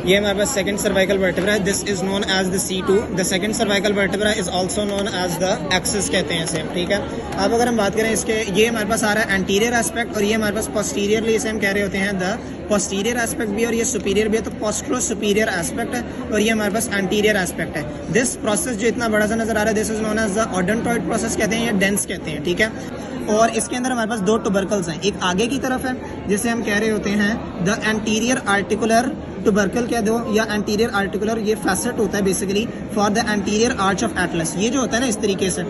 ये हमारे पास सेकंड सर्वाइकल वर्टेब्रा है, this is known as the C2। The second cervical vertebra is also known as the axis कहते हैं इसे, ठीक है। अब अगर हम बात करें इसके, ये हमारे पास आ रहा है एंटीरियर एस्पेक्ट और ये हमारे पास पोस्टीरियरली इसे हम कह रहे होते हैं द पोस्टीरियर एस्पेक्ट भी और ये सुपीरियर भी है, तो पोस्ट्रो सुपीरियर एस्पेक्ट है और ये हमारे पास एंटीरियर एस्पेक्ट है। दिस प्रोसेस जो इतना बड़ा सा नजर आ रहा है, this is known as the odontoid process कहते हैं या डेंस कहते हैं, ठीक है। और इसके अंदर हमारे पास दो टुबरकल्स हैं, एक आगे की तरफ है जिसे हम कह रहे होते हैं द एंटीरियर आर्टिकुलर टुबरकल कह दो या एंटीरियर आर्टिकुलर, ये फैसेट होता है basically for the anterior arch of Atlas. ये जो होता है ना इस तरीके से,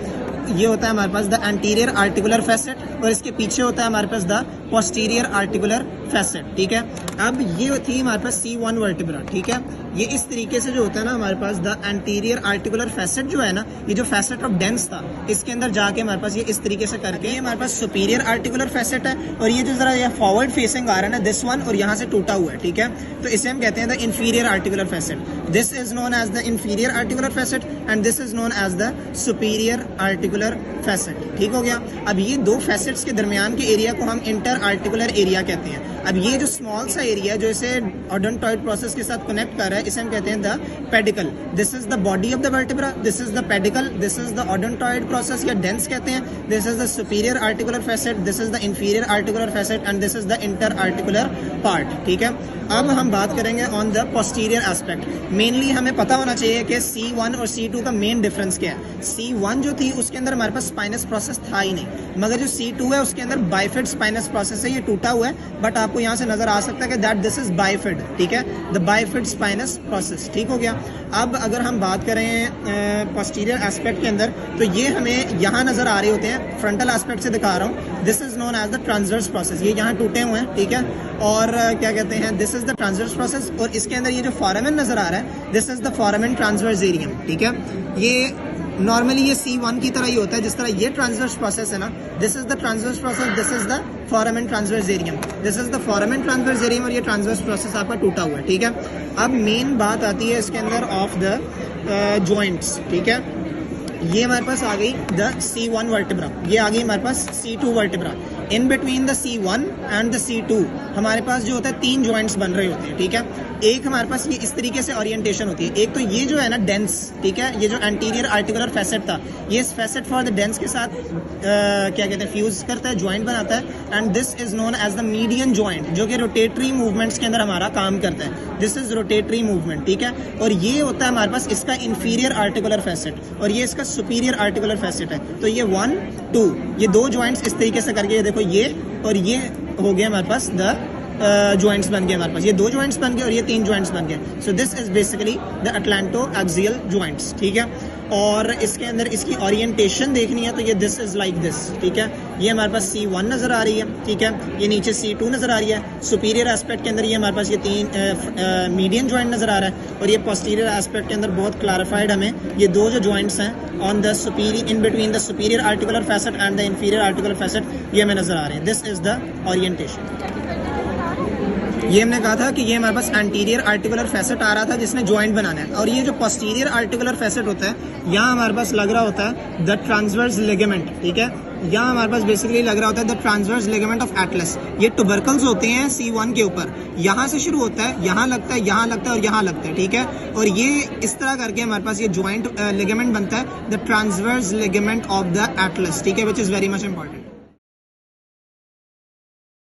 ये होता है हमारे पास द एंटीरियर आर्टिकुलर फैसेट और इसके पीछे होता है हमारे पास द पोस्टीरियर आर्टिकुलर फैसेट, ठीक है। अब ये थी हमारे पास C1 वर्टिब्रा, ठीक है। ये इस तरीके से जो होता है ना हमारे पास द एंटीरियर आर्टिकुलर फैसेट जो है ना, ये जो फैसेट ऑफ डेंस था इसके अंदर जाके हमारे पास ये इस तरीके से करके ये हमारे पास सुपीरियर आर्टिकुलर फैसेट है और ये जो जरा ये फॉरवर्ड फेसिंग आ रहा है ना दिस वन और यहाँ से टूटा हुआ है, ठीक है। तो इसे हम कहते हैं the inferior articular facet. This is known as the inferior articular facet and this is known as the superior articular facet, ठीक हो गया। अब ये दो फैसेट्स के दरमियान के एरिया को हम इंटर आर्टिकुलर एरिया कहते हैं। अब ये जो स्मॉल सा एरिया जो इसे ओडोंटॉइड प्रोसेस के साथ कनेक्ट कर रहा है इसे हम कहते हैं the pedicle. This is the body of the vertebra, this is the pedicle, this is the odontoid process या डेंस कहते हैं, this is the superior articular facet, this is the inferior articular facet and this is the inter articular part, ठीक है। अब हम बात करेंगे on the posterior aspect. Mainly हमें पता होना चाहिए कि C1 और C2 का मेन डिफरेंस क्या है। C1 जो थी उसके अंदर हमारे पास स्पाइनस प्रोसेस था ही नहीं, मगर जो C2 है उसके अंदर बाइफिड स्पाइनस प्रोसेस है, ये टूटा हुआ है बट आपको यहाँ से नजर आ सकता है कि दैट दिस इज बाइफिड, ठीक है, द बाइफिड स्पाइनस प्रोसेस, ठीक हो गया। अब अगर हम बात करें पोस्टीरियर एस्पेक्ट के अंदर तो ये हमें यहाँ नजर आ रहे होते हैं, फ्रंटल एस्पेक्ट से दिखा रहा हूँ, this is known as the transverse process, ये यहाँ टूटे हुए हैं, ठीक है। और क्या कहते हैं, this is the transverse process और इसके अंदर ये जो फोरामेन नजर आ रहा है this is the foramen transversarium, ठीक है। ये नॉर्मली ये C1 की तरह ही होता है, जिस तरह ये ट्रांसवर्स प्रोसेस है ना, this is the transverse process, this is the foramen transversarium, this is the foramen transversarium और ये ट्रांसवर्स प्रोसेस आपका टूटा हुआ है, ठीक है। अब मेन बात आती है इसके अंदर ऑफ द जॉइंट्स, ठीक है। ये हमारे पास आ गई द C1 वर्टिब्रा, ये आ गई हमारे पास C2 vertebra. In between the C1 and the C2 हमारे पास जो होता है तीन जॉइंट्स बन रहे होते हैं, ठीक है। एक हमारे पास ये इस तरीके से ओरिएंटेशन होती है, एक तो ये जो है ना डेंस, ठीक है, ये जो एंटीरियर आर्टिकुलर फैसेट था ये इस फैसेट फॉर द डेंस के साथ क्या कहते हैं फ्यूज करता है, ज्वाइंट बनाता है and this is known as the median joint जो कि रोटेटरी मूवमेंट्स के अंदर हमारा काम करता है, दिस इज रोटेटरी मूवमेंट, ठीक है। और ये होता है हमारे पास इसका इंफीरियर आर्टिकुलर फैसेट और ये इसका सुपीरियर आर्टिकुलर फैसेट है। तो ये 1 2 ये दो ज्वाइंट्स इस तरीके से करके देखो ये और ये हो गया हमारे पास द ज्वाइंट्स बन गए, हमारे पास ये दो ज्वाइंट्स बन गए और ये तीन ज्वाइंट्स बन गए। So this is basically the atlanto axial joints, ठीक है। और इसके अंदर इसकी ओरिएंटेशन देखनी है तो ये दिस इज लाइक दिस, ठीक है। ये हमारे पास C1 नजर आ रही है, ठीक है, ये नीचे C2 नजर आ रही है। सुपीरियर एस्पेक्ट के अंदर ये हमारे पास ये तीन मीडियन ज्वाइंट नजर आ रहा है और ये पोस्टीरियर एस्पेक्ट के अंदर बहुत क्लैरिफाइड हमें ये दो जो ज्वाइंट्स हैं on the superior in between the superior articular facet and the inferior articular facet ये हमें नजर आ रहे हैं। This is the orientation. ये हमने कहा था कि ये हमारे पास एंटीरियर आर्टिकुलर फैसेट आ रहा था जिसने ज्वाइंट बनाना है और ये जो पोस्टीरियर आर्टिकुलर फैसेट होता है यहाँ हमारे पास लग रहा होता है द ट्रांसवर्स लिगामेंट, ठीक है। यहाँ हमारे पास बेसिकली लग रहा होता है the transverse ligament of Atlas. ये टुबरकल्स होते हैं C1 के ऊपर, यहाँ से शुरू होता है, यहाँ लगता है, यहाँ लगता है और यहाँ लगता है, ठीक है। और ये इस तरह करके हमारे पास ये ज्वाइंट लिगामेंट बनता है the transverse ligament of the Atlas, ठीक है, which is very much important.